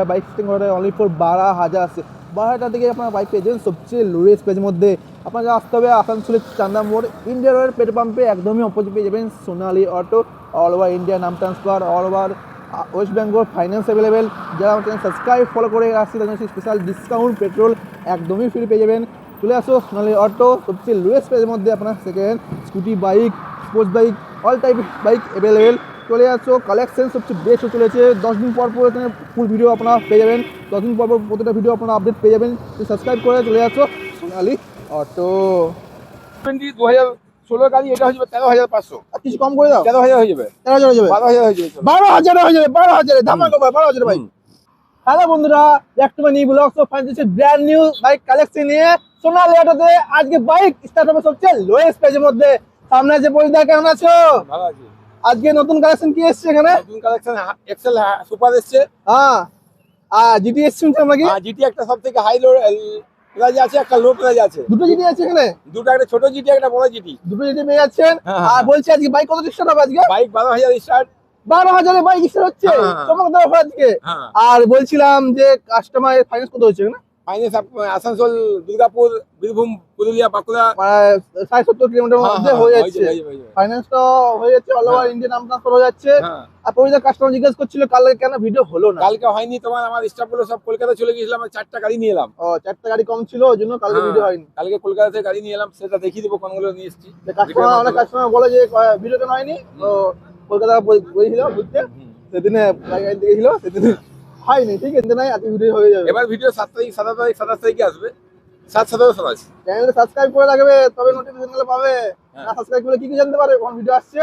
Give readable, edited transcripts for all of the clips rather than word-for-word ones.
Bike setting করে only for 12,000 আছে। 12,000 থেকে আপনার বাইক পেয়ে যাবেন সবচেয়ে লোয়েস্ট প্রাইসের মধ্যে। আপনাকে আসতে হবে আসানসোলের চান্দা মোড়, ইন্ডিয়া রোডের পেট্রোল পাম্পে একদমই অপোজিট পেয়ে যাবেন সোনালী অটো। অল ওভার ইন্ডিয়া নাম transfer, all over West Bengal finance available. যারা আমার চ্যানেল সাবস্ক্রাইব ফলো করে আসছে তাদের স্পেশাল ডিসকাউন্ট, পেট্রোল একদমই ফ্রি পেয়ে যাবেন। চলে আসো সোনালী অটো, সবচেয়ে লোয়েস্ট প্রাইসের মধ্যে আপনার second scooty, bike, sports bike, all type bike available. চলে আসো, কালেকশন সবচেয়ে বেস্ট চলেছে। 10 দিন পর পর এখানে ফুল ভিডিও আপনারা পেয়ে যাবেন। 10 দিন পর পর প্রতিটা ভিডিও আপনারা আপডেট পেয়ে যাবেন। সাবস্ক্রাইব করে চলে আসো সোনালী অটো। 2016 গাড়ি, এটা হয়ে যাবে 13,500। আর কিছু কম করে দাও। 13,000 হয়ে যাবে, 13,000 হয়ে যাবে, 12,000 হয়ে যাবে। 12,000 হয়ে যাবে, 12,000 ধামাকা 12,000 বাইক। হ্যালো বন্ধুরা, back to my new blog. So finally brand new bike collection নিয়ে সোনালী অটোতে আজকে বাইক স্টার্ট হবে সবচেয়ে লোয়েস্ট প্রাইসের মধ্যে। সামনে যে পরিদা, কেমন আছো? ভালো আছে। আজকে নতুন কালেকশন কি এসেছে এখানে? নতুন কালেকশন এক্সেল সুপার এসছে। হ্যাঁ, জিটি এসছে নাকি? জিটি একটা সবথেকে হাই লো প্রাইস আছে, একটা লো প্রাইস আছে। দুটো জিটি আছে এখানে, দুটো, একটা ছোট জিটি, একটা বড় জিটি। দুটো জিটি পেয়ে যাচ্ছেন। আর বলছি আজকে বাইক কত স্টার্ট হবে আজকে? Bike 12,000 start. 12,000 বাইক স্টার্ট হচ্ছে, চমকদার অফার আজকে। আর বলছিলাম যে কাস্টমার ফাইন্যান্স কত হচ্ছে এখানে? ফাইন্যান্স আসানসোল, দুর্গাপুর, বীরভূম, পুরুলিয়া, বাঁকুড়া, 60-70 কিলোমিটার মধ্যে হয়ে যাচ্ছে। ফাইন্যান্স তো হয়ে যাচ্ছে, অল ওভার ইন্ডিয়া নাম ট্রান্সফার হয়ে যাচ্ছে। আর পরিদা কাস্টমার জিজ্ঞেস করছিল কালকে কেন ভিডিও হলো না। কালকে হয়নি, তোমার আমার স্টাফ গুলো সব কলকাতা চলে গিয়েছিলাম, আমি 4টা গাড়ি নিয়ে এলাম। ও, 4টা গাড়ি কম ছিল, ওই জন্য কালকে ভিডিও হয়নি। কালকে কলকাতা থেকে গাড়ি নিয়ে এলাম, সেটা দেখিয়ে দেবো কোনগুলো নিয়ে এসেছি। কাস্টমার, অনেক কাস্টমার বলে যে ভিডিও কেন হয়নি। তো কলকাতা গিয়েছিল ঘুরতে, সেদিনে বাইক আনতে গিয়েছিল, সেদিনে হয়নি। ঠিক আছে, নাই আজকে ভিডিও হয়ে যাবে। এবার ভিডিও 7 তারিখ, 7 তারিখ, 27 তারিখে আসবে। 7, 17, 27। চ্যানেলটা সাবস্ক্রাইব করে রাখবে, তবে নোটিফিকেশন গুলো পাবে। না সাবস্ক্রাইব করলে কি জানতে পারবে কোন ভিডিও আসছে?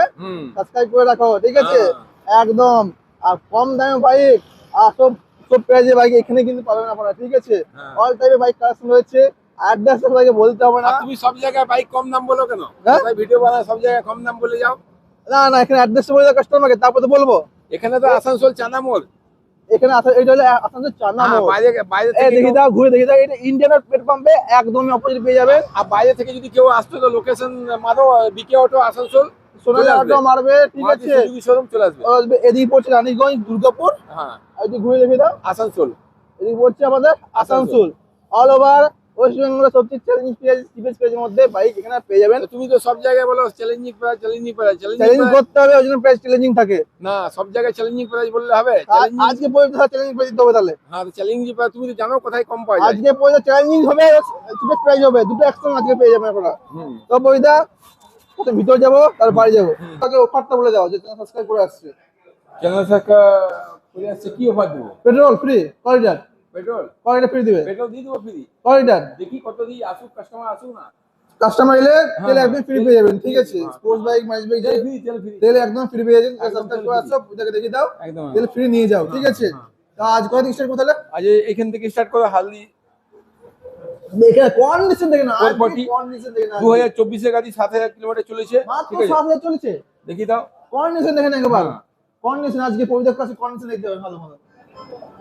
সাবস্ক্রাইব করে রাখো, ঠিক আছে? একদম। আর কম দামে বাইক, আর সব প্রাইজে বাইক এখানে কিন্তু পাবেন আপনারা, ঠিক আছে? অল টাইপের বাইক কালেকশন রয়েছে। অ্যাড্রেস সবাইকে বলতে হবে না। তুমি সব জায়গায় বাইক কম দাম বলো কেন? ভাই ভিডিও বানায় সব জায়গায় কম দাম বলে যাও। না না, এখানে অ্যাড্রেস বলে দাও কাস্টমারকে, তারপর তো বলবো। এখানে তো আসানসোল চাঁদা মোড়, এখানে এটা হলো আসানসোল চান্দা মোড়। বাইরে এই দেখি দাও, ঘুরে দেখি দাও, এটা ইন্ডিয়ান পেট্রোল পাম্পে একদমই অপোজিট পেয়ে যাবেন। আর বাইরে থেকে যদি কেউ আসতো তো লোকেশন মারো, বিকে অটো আসানসোল, সোনালী অটো মারবে, ঠিক আছে? শোরুম চলে আসবে। এদিকে পড়ছে রানীগঞ্জ, দুর্গাপুর। হ্যাঁ, এদিকে ঘুরে দেখি দাও, আসানসোল। এদিকে পড়ছে আমাদের আসানসোল। অল ওভার ওয়েস্ট বেঙ্গলের সবচেয়ে চ্যালেঞ্জিং প্রাইসের মধ্যে বাইক এখানে পেয়ে যাবেন। তুমি তো সব জায়গায় বলো challenging price, challenging price, challenge করতে হবে, ওই জন্য প্রাইস চ্যালেঞ্জিং থাকে। না, সব জায়গায় চ্যালেঞ্জিং প্রাইস বললে হবে? আজকে পর্যন্ত চ্যালেঞ্জিং প্রাইস দিতে হবে তাহলে। হ্যাঁ, চ্যালেঞ্জিং প্রাইস তুমি তো জানো কোথায় কম পাওয়া যায়। আজকে পর্যন্ত চ্যালেঞ্জিং হবে, চিপেস্ট প্রাইস হবে, দুটো একসঙ্গে আজকে পেয়ে যাবেন আপনারা। তো পয়দা কত ভিতর যাবো, তার বাড়ি যাবো। আগে অফারটা বলে দাও, যে চ্যানেল সাবস্ক্রাইব করে আসছে। চ্যানেল থেকে করে আসছে, কি অফার দেবো? Petrol free, corridor petrol free দিবে, পেট্রোল দিয়ে দেবো ফ্রি। করিডর দেখি কত দিই, আসুক কাস্টমার, আসুক না। কাস্টমার এলে তেল একদম ফ্রি পেয়ে যাবেন, ঠিক আছে? স্পোর্টস বাইক, মাইস বাইক তেল ফ্রি, তেল ফ্রি, তেল একদম ফ্রি পেয়ে যাবেন। সাবস্ক্রাইব করে আসো, পূজাকে দেখে দাও, একদম তেল ফ্রি নিয়ে যাও, ঠিক আছে? তো আজ কত স্টার্ট করতে হলে? আজ এখান থেকে স্টার্ট করে হালদি দেখে কন্ডিশন দেখে না, 440, কন্ডিশন দেখে না। 2024 এর গাড়ি 7,000 কিলোমিটার চলেছে, মাত্র ঠিক আছে? 7,000 চলেছে। দেখি দাও কন্ডিশন দেখে না একবার, কন্ডিশন আজকে পবিত্র কাছে কন্ডিশন দেখতে হবে ভালো ভালো।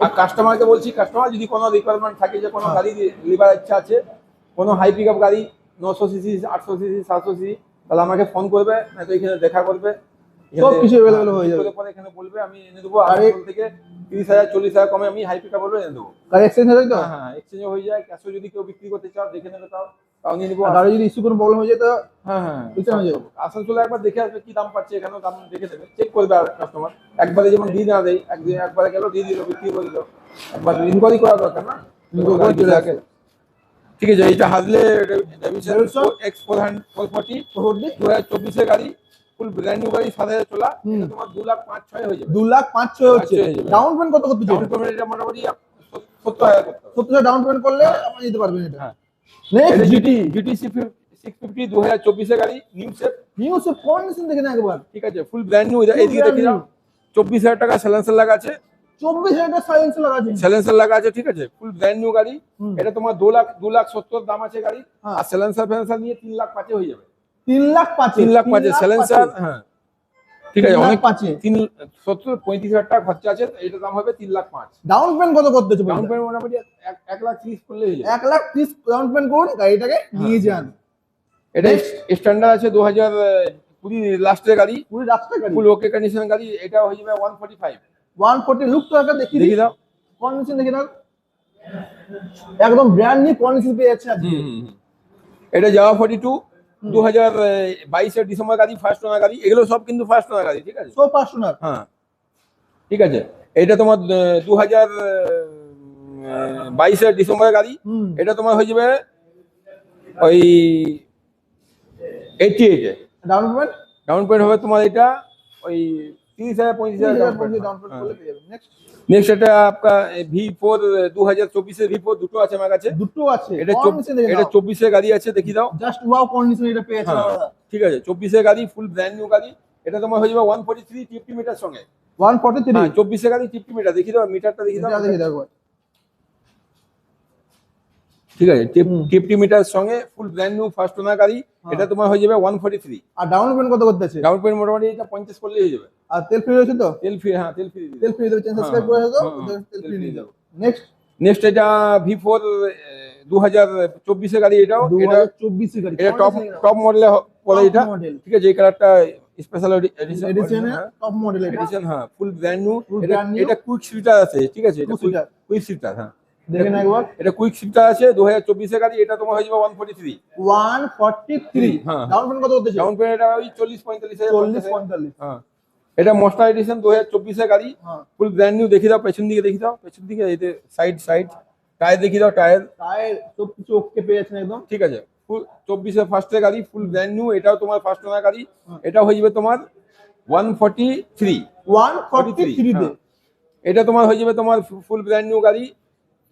আর কাস্টমারকে বলছি, কাস্টমার যদি কোনো রিকোয়ারমেন্ট থাকে যে কোনো গাড়ি লিবার ইচ্ছা আছে, কোনো হাই পিকআপ গাড়ি 900 সিসি, 800 সিসি, 700 সিসি, তাহলে আমাকে ফোন করবে, না তো এখানে দেখা করবে, সব কিছু अवेलेबल হয়ে যাবে। পরে এখানে বলবে, আমি এনে দেবো। আসানসোল থেকে 30,000 40,000 কমে আমি হাই পিকআপ বলবো, এনে দেবো। গাড়ি এক্সচেঞ্জ হয়ে যায় তো? হ্যাঁ, এক্সচেঞ্জ হয়ে যায়। ক্যাশও যদি কেউ বিক্রি করতে চাও দেখে নেবে, তাও নিয়ে নেবো। গাড়ি যদি ইস্যু কোনো প্রবলেম হয়ে যায় তো হ্যাঁ, রিটার্ন হয়ে যাবে। আসানসোলে একবার দেখে আসবে কি দাম পাচ্ছে, এখানেও দাম দেখে দেবে, চেক করবে। আর কাস্টমার একবারে যেমন দিয়ে না দেয়, একবারে গেল দিয়ে দিল, বিক্রি করে দিল, একবার ইনকোয়ারি করা দরকার না? ঠিক আছে, এইটা হাজলে ডেভিডসন X440 2024 এর গাড়ি, ফুল ব্র্যান্ড নিউ গাড়ি, 7,000 চলা। এটা তোমার 2,05,6 হয়ে যাবে। 2,05,6 হচ্ছে। ডাউন পেমেন্ট কত করতে চাই? ডাউন পেমেন্ট এটা মোটামুটি 70,000 করতে হবে। 70,000 ডাউন পেমেন্ট করলে আপনি নিতে পারবেন এটা। হ্যাঁ, নেক্সট জিটি 650 2024 এর গাড়ি, নিউ সে কন্ডিশন দেখে না একবার, ঠিক আছে? ফুল ব্র্যান্ড নিউ। এইদিকে দেখি দাও, 24,000 টাকা সাইলেন্সার লাগা আছে, 24,000 টাকা সাইলেন্স লাগা আছে, সাইলেন্সার লাগা আছে, ঠিক আছে? ফুল ব্র্যান্ড নিউ গাড়ি। এটা তোমার 2,70,000 দাম আছে গাড়ি। আর সাইলেন্সার ফ্যান্সার নিয়ে 3,05,000 হয়ে যাবে। 3,05,000 সাইলেন্সার, হ্যাঁ, ঠিক আছে? অনেক 3,05,000 35,000 টাকা খরচা আছে, এটা দাম হবে 3,05,000। ডাউন পেমেন্ট কত করতে হচ্ছে? ডাউন পেমেন্ট মোটামুটি 1,30,000 করলে হয়ে যাবে। 1,30,000 ডাউন পেমেন্ট করুন, গাড়িটাকে নিয়ে যান। এটা স্ট্যান্ডার্ড আছে 2020 লাস্টের গাড়ি, পুরো রাস্তা গাড়ি, ফুল ওকে কন্ডিশন গাড়ি। এটা হয়ে যাবে 145। 140 লুক তো একটা দেখি দেখি দাও, কন্ডিশন দেখে নাও, একদম ব্র্যান্ড নিউ কন্ডিশন পেয়ে যাচ্ছে আজকে। এটা যাওয়া 42 2022 ডিসেম্বর গাড়ি, ফার্স্ট ওনার গাড়ি, এগুলো সব কিন্তু ফার্স্ট ওনার গাড়ি, ঠিক আছে। So personal. হ্যাঁ ঠিক আছে, এটা তোমার 2022 ডিসেম্বরের গাড়ি। এটা তোমার হয়ে যাবে ওই 88 ডাউন পেমেন্ট ডাউন পেমেন্ট হবে তোমার, এটা ওই 30,000 35,000 ডাউন পেমেন্ট। ডাউন পেমেন্ট করলে পেয়ে যাবেন। নেক্সট নেক্সট এটা আপনার V4 2024 V4 দুটো আছে আমার কাছে। দুটো আছে, এটা কন্ডিশন দেখে এটা নাও, 24 গাড়ি আছে, দেখি দাও। জাস্ট ওয়াও কন্ডিশন এটা পেয়ে যাচ্ছে হ্যাঁ দাদা। ঠিক আছে, 24 গাড়ি, ফুল ব্র্যান্ড নিউ গাড়ি। এটা তোমার হয়ে যাবে 143 50 মিটার সঙ্গে। 143 হ্যাঁ 24 গাড়ি 50 মিটার, দেখি দাও মিটারটা, দেখি দাও। এটা দেখে দেখো। ঠিক আছে, 50 মিটার সঙ্গে ফুল ব্র্যান্ড নিউ ফার্স্ট ওনার গাড়ি। এটা তোমার হয়ে যাবে 143। আর ডাউন পেমেন্ট কত করতে আছে? ডাউন পেমেন্ট মোটামুটি এটা 50 করলেই হয়ে যাবে। আর তেল ফ্রি রয়েছে তো? তেল ফ্রি, হ্যাঁ তেল ফ্রি। তেল ফ্রি দেবে, চ্যানেল সাবস্ক্রাইব করে দাও, তেল ফ্রি নিয়ে যাও। নেক্সট এটা V4 2024 গাড়ি। এটাও এটা 2024 গাড়ি, এটা টপ মডেলে পড়ে এটা, মডেল ঠিক আছে। এই কালারটা স্পেশাল এডিশন, টপ মডেল এটা এডিশন, হ্যাঁ ফুল ব্র্যান্ড নিউ। Full এটা brand new। এটা কুইক শিফটার আছে, ঠিক আছে। এটা Two seater। কুইক শিফটার, হ্যাঁ দেখেন একবার। এটা কুইক শিফটার আছে 2024 গাড়ি। এটা তোমার হয়ে যাবে 143। 143। হ্যাঁ। ডাউন পেমেন্ট কত করতে আছে? ডাউন পেমেন্ট এটা ওই 40-45 হাজার। 40-45। হ্যাঁ এটা মস্টার এডিশন 2024 গাড়ি, হ্যাঁ। ফুল ব্র্যান্ড নিউ। দেখি দাও পেছন দিকে, দেখি দাও পেছন দিকে, এতে সাইড টায়ার দেখি দাও, টায়ার টায়ার সব কিছু ওকে পেয়ে যাচ্ছেন একদম। ঠিক আছে। ফুল 24 ফার্স্টের গাড়ি, ফুল ব্র্যান্ড নিউ। এটাও তোমার ফার্স্ট ওনার গাড়ি। এটা হয়ে যাবে তোমার 143। 143 তে। এটা তোমার হয়ে যাবে তোমার ফুল ব্র্যান্ড নিউ গাড়ি।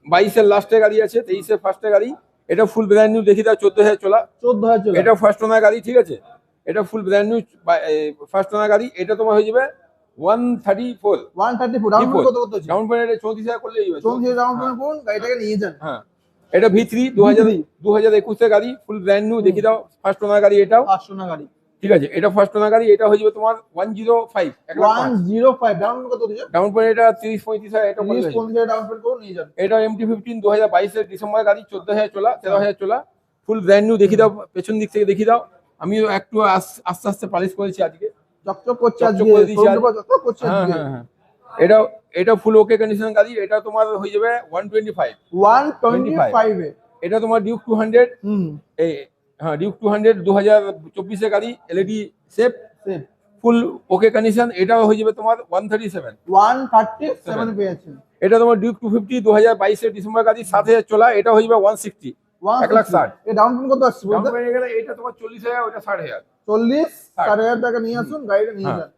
22 লাস্টের গাড়ি আছে, 23 ফার্স্টের গাড়ি। এটা ফুল ব্র্যান্ড নিউ, দেখি দাও 14,000 চলা। 14,000 চলে। এটা ফার্স্ট ওনার গাড়ি, ঠিক আছে। এটা ফুল ব্র্যান্ড নিউ ফার্স্ট ওনার গাড়ি। এটা তোমার হয়ে যাবে 134। 134 ডাউন পেমেন্ট কত করতে আছে? ডাউন পেমেন্ট 34,000 করলেই হবে। 34 ডাউন পেমেন্ট করুন, গাড়িটাকে নিয়ে যান। হ্যাঁ এটা V3 2021 গাড়ি, ফুল ব্র্যান্ড নিউ। দেখি দাও ফার্স্ট ওনার গাড়ি, এটাও 500 না গাড়ি, ঠিক আছে। এটা ফার্স্ট ওনার গাড়ি। এটা হয়ে যাবে তোমার 105। 105 ডাউন পেমেন্ট কত দিচ্ছে? ডাউন পেমেন্ট এটা 30-35 হাজার। এটা 30-35 ডাউন পেমেন্ট করুন, নিয়ে যান। এটা MT-15 2022 ডিসেম্বর গাড়ি, 14,000 চলা, 13,000 চলা, ফুল ব্র্যান্ড নিউ। দেখি দাও পেছন দিক থেকে, দেখি দাও। আমিও একটু আস্তে আস্তে পালিশ করেছি আজকে, চকচক করছে আজকে, চকচক করে দিয়েছি আজকে। চকচক করছে হ্যাঁ আজকে। হ্যাঁ হ্যাঁ এটা ফুল ওকে কন্ডিশন গাড়ি। এটা তোমার হয়ে যাবে 125। 125 এ। এটা তোমার ডিউক 200। এই হ্যাঁ ডিউক 200 2024 গাড়ি, LED শেপ, সেম ফুল ওকে কন্ডিশন। এটাও হয়ে যাবে তোমার 137। 137 পেয়ে যাচ্ছেন। এটা তোমার ডিউক 250 2022 ডিসেম্বর গাড়ি, 7,000 চলা। এটা হয়ে যাবে 160। 1,60,000। এ ডাউন পেমেন্ট কত আসছে ডাউন বলতে? পেমেন্ট এখানে এটা তোমার 40,000, ওটা 60,000। 40-60,000 টাকা নিয়ে আসুন, গাড়িটা নিয়ে যান।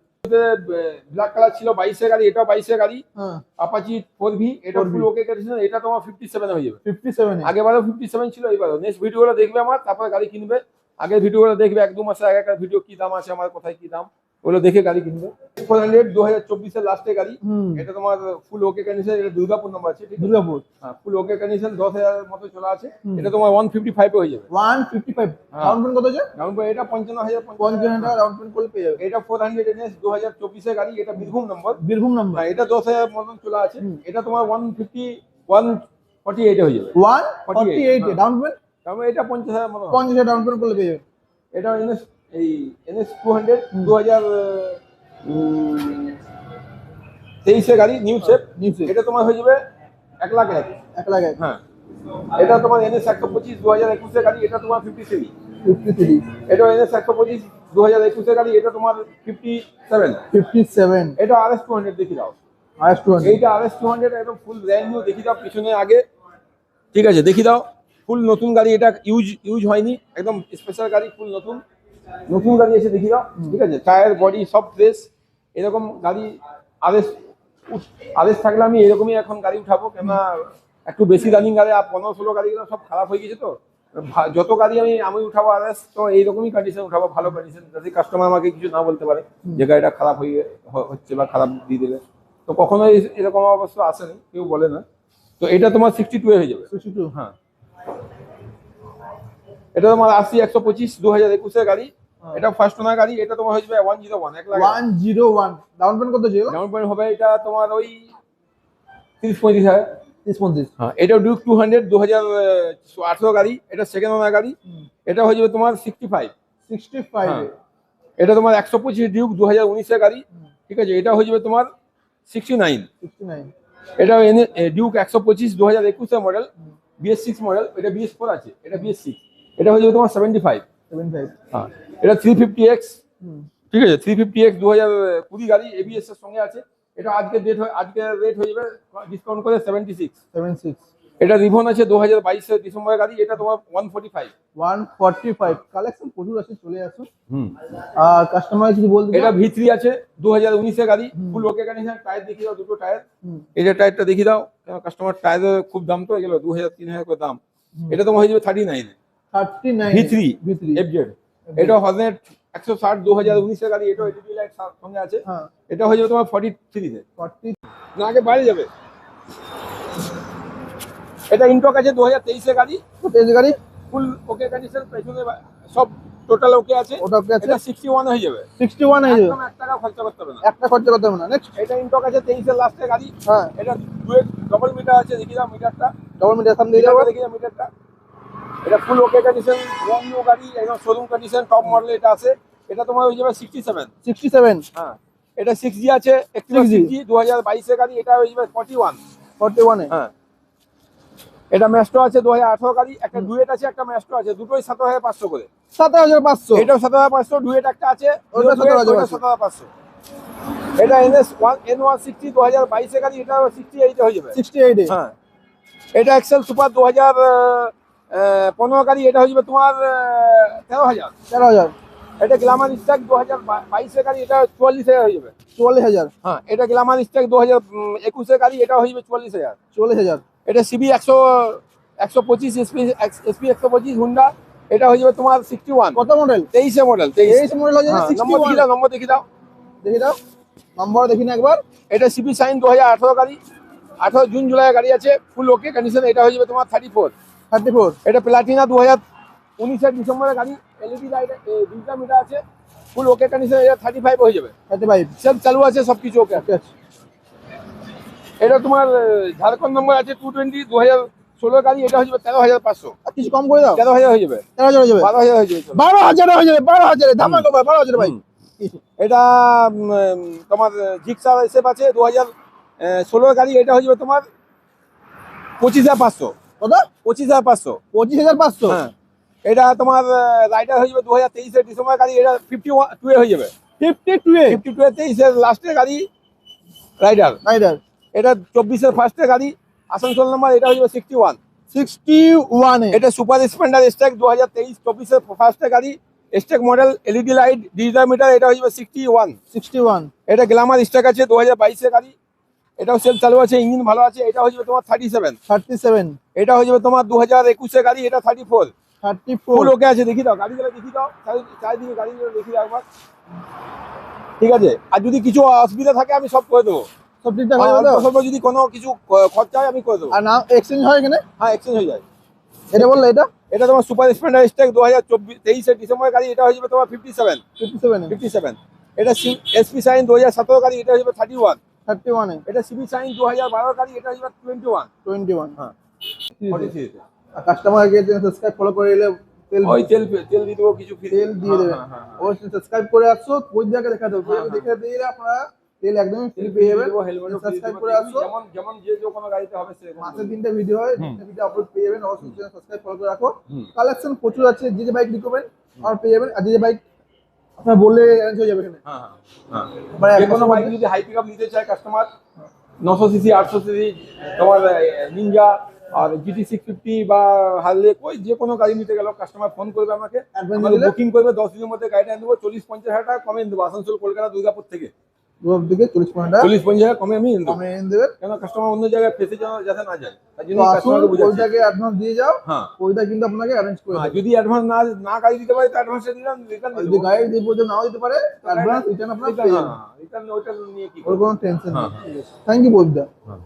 ব্ল্যাক কালার ছিল 22 গাড়ি, এটাও 22 গাড়ি, হ্যাঁ আপাচি 4V। এটা 4V ফুল ওকে কন্ডিশন। এটা তোমার 57 হয়ে যাবে। 57 এ। আগেবারও 57 ছিল, এবারও। নেক্সট ভিডিওগুলো দেখবে আমার, তারপরে গাড়ি কিনবে। আগের ভিডিওগুলো দেখবে, 1-2 মাসের আগেকার ভিডিও, কি দাম আছে আমার, কোথায় কি দাম, ওগুলো দেখে গাড়ি কিনবে। 400 2024 লাস্টের গাড়ি। এটা তোমার ফুল ওকে কন্ডিশন। এটা দুর্গাপুর নাম্বার আছে, ঠিক আছে। দুর্গাপুর। হ্যাঁ ফুল ওকে কন্ডিশন, 10,000 মতো চলা আছে। এটা তোমার 155 হয়ে যাবে। 155 হ্যাঁ। ডাউন পেমেন্ট কত আছে? ডাউন পেমেন্ট এটা 55,000। 55 টাকা ডাউন পেমেন্ট করলে পেয়ে যাবে। এটা 400 NS 2024 গাড়ি। এটা বীরভূম নম্বর। বীরভূম নাম্বার। হ্যাঁ এটা 10,000 মতন চলা আছে। এটা তোমার 148 হয়ে যাবে। 148 এ ডাউন পেমেন্ট। তারপরে এটা 50,000 মতন। 50 ডাউন পেমেন্ট করলে পেয়ে যাবে। এটা NS 200 2023 গাড়ি, নিউ শেপ। এটা তোমার হয়ে যাবে 1,01,000। 1 লাখ 1। হ্যাঁ এটা তোমার NS 125 2021 গাড়ি। এটা তোমার 53। 53 এটা NS 125 2021 গাড়ি। এটা তোমার 57। 57 এটা RS 200 দেখি দাও। RS 200 এইটা RS 200 একদম ফুল ব্র্যান্ড নিউ। দেখি দাও পিছনে আগে, ঠিক আছে। দেখি দাও ফুল নতুন গাড়ি। এটা ইউজ হয়নি, একদম স্পেশাল গাড়ি, ফুল নতুন গাড়ি এসে দেখি দাও, ঠিক আছে। টায়ার বডি সব ফ্রেশ। এরকম গাড়ি আদেশ থাকলে আমি এরকমই এখন গাড়ি উঠাবো, কেননা একটু বেশি রানিং গাড়ি, আর 15-16 গাড়িগুলো সব খারাপ হয়ে গেছে। তো যত গাড়ি আমি উঠাবো আদেশ, তো এইরকমই কন্ডিশন উঠাবো, ভালো কন্ডিশন, যাতে কাস্টমার আমাকে কিছু না বলতে পারে যে গাড়িটা খারাপ হচ্ছে বা খারাপ দিয়ে দেবে। তো কখনোই এরকম অবস্থা আসেনি, কেউ বলে না। তো এটা তোমার 62 হয়ে যাবে। 62 হ্যাঁ এটা তোমার 80 125 2021 গাড়ি। এটা ফার্স্ট ওনার গাড়ি। এটা তোমার হয়ে যাবে 101। 101 ডাউন পেমেন্ট কত ছিল? ডাউন পেমেন্ট হবে এটা তোমার ওই 30-35 হাজার। 30-35। হ্যাঁ এটা ডিউক 200 2018 গাড়ি। এটা সেকেন্ড ওনার গাড়ি। এটা হয়ে যাবে তোমার 65। 65 হ্যাঁ। এটা তোমার 125 ডিউক 2019 গাড়ি, ঠিক আছে। এটা হয়ে যাবে তোমার 69। এটা ডিউক 125 2021 মডেল, BS6 মডেল। এটা BS4 আছে, এটা BS6। এটা হয়ে যাবে তোমার 75। 75। হ্যাঁ, এটা 350X, ঠিক আছে, 350X 2020 গাড়ি, ABS এর সঙ্গে আছে। এটা আজকে রেট হয়ে যাবে ডিসকাউন্ট করে 76। 76। এটা রিভন আছে 2022 এর ডিসেম্বরের গাড়ি, এটা তোমার 145। 145 কালেকশন প্রচুর আছে, চলে আসুন। আর কাস্টমার কিছু বলতে এটা V3 আছে 2019 এর গাড়ি, ফুল ওকে কন্ডিশন। টায়ার দেখিয়ে দাও, দুটো টায়ার। এই যে টায়ারটা দেখিয়ে দাও, কাস্টমার টায়ারের খুব দাম তো, এগুলো 2000-3000 করে দাম। এটা তোমার হয়ে যাবে 39 এ। 39 V3 FZ। এটা হর্নেট 160 2019 এর গাড়ি, এটা LED লাইট সঙ্গে আছে। হ্যাঁ, এটা হয়ে যাবে তোমার 43 তে। 40। না, আগে বাইরে যাবে। এটা ইনটক আছে 2023 এর গাড়ি, তেজ গাড়ি ফুল ওকে কন্ডিশন, পেছনে সব টোটাল ওকে আছে। ওটা কি আছে? এটা 61 হয়ে যাবে। 61 হয়ে যাবে, একদম 1 টাকা খরচা করতে হবে না। একটা খরচা করতে হবে না। নেক্সট, এটা ইনটক আছে 23 এর লাস্টের গাড়ি। হ্যাঁ, এটা ডুয়েট ডবল মিটার আছে, দেখি দাও মিটারটা। ডবল মিটার সামনে দিয়ে যাবো। দেখি দাও মিটারটা। এটা ফুল ওকে কন্ডিশন, ব্র্যান্ড নিউ গাড়ি, একদম শোরুম কন্ডিশন, টপ মডেল এটা আছে। এটা তোমার হয়ে যাবে 67। 67। হ্যাঁ, এটা 6G আছে, 6G 2022 এর গাড়ি, এটা হয়ে যাবে 41। 41 এ। হ্যাঁ, এটা ম্যাস্টো আছে 2018 গাড়ি, একটা ডুয়েট আছে, একটা ম্যাস্টো আছে, দুটোই 7500 করে। 7500। এটাও 7500, ডুয়েট একটা আছে, ওটা 7500। 7500। এটা NS N160 2022 এর গাড়ি, এটা 68 হয়ে যাবে। 68 এ। হ্যাঁ, এটা এক্সেল সুপার 2015 গাড়ি, এটা হয়ে যাবে তোমার 13000। 13000। এটা গ্ল্যামার স্ট্যাক 2022 এর গাড়ি, এটা 44000 হয়ে যাবে। 44000। হ্যাঁ, এটা গ্ল্যামার স্ট্যাক 2021 এর গাড়ি, এটা হয়ে যাবে 44000। 44000। এটা CB 125 SP 125 হুন্ডা, এটা হয়ে যাবে তোমার 61। কত মডেল? 23 মডেল। 23 মডেল হয়ে যাবে। নম্বর 61। দেখি দাও, নম্বর দেখি দাও। দেখি দাও, নম্বর দেখি না একবার। এটা CB সাইন 2018 গাড়ি, 18 জুন জুলাই গাড়ি আছে, ফুল ওকে কন্ডিশন। এটা হয়ে যাবে তোমার 34। 34। এটা প্লাটিনা 2019 এর ডিসেম্বরের গাড়ি, LED লাইট, ডিজিটাল মিটার আছে, ফুল ওকে কন্ডিশন। এটা 35 হয়ে যাবে। 35। সব চালু আছে, সবকিছু ওকে আছে। এটা তোমার ঝাড়খণ্ড নম্বর আছে 220 2016 গাড়ি, এটা হয়ে যাবে 13500। কিছু কম করে দাও। 13000 হয়ে যাবে। 13000 হয়ে যাবে। 12000 হয়ে যাবে। 12000 হয়ে যাবে। 12000 ধামাকা ভাই, 12000 ভাই। এটা তোমার জিক্সার এসএফ আছে 2016 গাড়ি, এটা হয়ে যাবে তোমার 25500। কত? 25500। 25500। হ্যাঁ, এটা তোমার রাইডার হয়ে যাবে 2023 এর ডিসেম্বর গাড়ি, এটা 52 এ হয়ে যাবে। 52 এ। 52 এ 23 এর লাস্টের গাড়ি রাইডার। রাইডার। এটা 24 এর ফার্স্টের গাড়ি, আসানসোল নাম্বার, এটা হয়ে যাবে 61। 61 এ। এটা সুপার স্প্লেন্ডার স্ট্যাক 2023 24 এর ফার্স্টের গাড়ি, stack model, LED light, digital meter, এটা হয়ে যাবে 61। 61। এটা গ্ল্যামার স্ট্যাক আছে 2022 এর গাড়ি, এটাও সেল চালু আছে, ইঞ্জিন ভালো আছে। এটা হয়ে যাবে তোমার 37। 37। এটা হয়ে যাবে তোমার 2021 এর গাড়ি, এটা 34। 34। ফুল ওকে আছে, দেখি দাও গাড়িগুলো, দেখি দাও চারিদিকে গাড়িগুলো দেখি দাও একবার, ঠিক আছে। আর যদি কিছু অসুবিধা থাকে আমি সব করে দেবো। সব ঠিকঠাক হয়ে যাবে তো? অল্প স্বল্প যদি কোনো কিছু খরচা হয় আমি করে দেবো। আর না এক্সচেঞ্জ হয় এখানে? হ্যাঁ, এক্সচেঞ্জ হয়ে যায়। এটা বললে এটা? এটা তোমার সুপার স্প্লেন্ডার স্ট্যাক 2023 এর ডিসেম্বর গাড়ি, এটা হয়ে যাবে তোমার 57। 57 এ। 57। এটা SP সাইন 2017 গাড়ি, এটা হয়ে যাবে 31। 31 এ। এটা CB সাইন 2012 গাড়ি, এটা হয়ে যাবে 21। 21। হ্যাঁ, 43 এ। আর কাস্টমারকে সাবস্ক্রাইব ফলো করে এলে তেল ওই তেল দিয়ে দেবো, কিছু ফ্রি তেল দিয়ে দেবে। হ্যাঁ, হ্যাঁ, হ্যাঁ। অবশ্যই সাবস্ক্রাইব করে আসছো, ওই জায়গায় দেখা দেবো। হ্যাঁ, দেখে দিলে আপনারা তেল একদমই ফ্রি পেয়ে যাবেন। হেলমেটও সাবস্ক্রাইব করে আসছো। যেমন যেমন যে কোনো গাড়িতে হবে সেরকম। মাসে 3টা ভিডিও হয়, 3টা ভিডিও আপলোড পেয়ে যাবেন। অবশ্যই সাবস্ক্রাইব ফলো করে রাখো। হুম। কালেকশন প্রচুর আছে, যে বাইক রিকমেন্ড আর পেয়ে যাবেন। আর যে বাইক আপনার বললে অ্যারেঞ্জ হয়ে যাবে এখানে। হ্যাঁ, হ্যাঁ। মানে যে কোনো বাইক যদি হাই পিকআপ নিতে চায় কাস্টমার, 900 সিসি 800 সিসি তোমার নিনজা আর GT 650 বা হারলে, ওই যে কোনো গাড়ি নিতে গেলেও কাস্টমার ফোন করবে আমাকে, Advance দিলে? বুকিং করবে, 10 দিনের মধ্যে গাড়িটা দেবো। 40-50 হাজার টাকা কমে দেবো, আসানসোল, কলকাতা, দুর্গাপুর থেকে রোড দিকে 40 পয়েন্ট 40-50 হাজার কমে আমি এনে দেবো। কমে এনে দেবেন। কেন কাস্টমার অন্য জায়গায় ফেসে যাতে না যায়, তার জন্য তো আসুন, কাস্টমারকে বুঝাচ্ছি। ওইটাকে অ্যাডভান্স দিয়ে যাও। হ্যাঁ, ওইটা কিন্তু আপনাকে অ্যারেঞ্জ করে হ্যাঁ, দেবে। যদি অ্যাডভান্স না গাড়ি দিতে পারে তো অ্যাডভান্সটা দিলাম, রিটার্ন আর যদি গাইড দিয়ে পর্যন্ত নাও দিতে পারে, অ্যাডভান্স রিটার্ন আপনারা পেয়ে যাবেন। রিটার্ন ওইটা নিয়ে কি ওর কোনো টেনশন হ্যাঁ, নেই। Thank you Baidya. হ্যাঁ।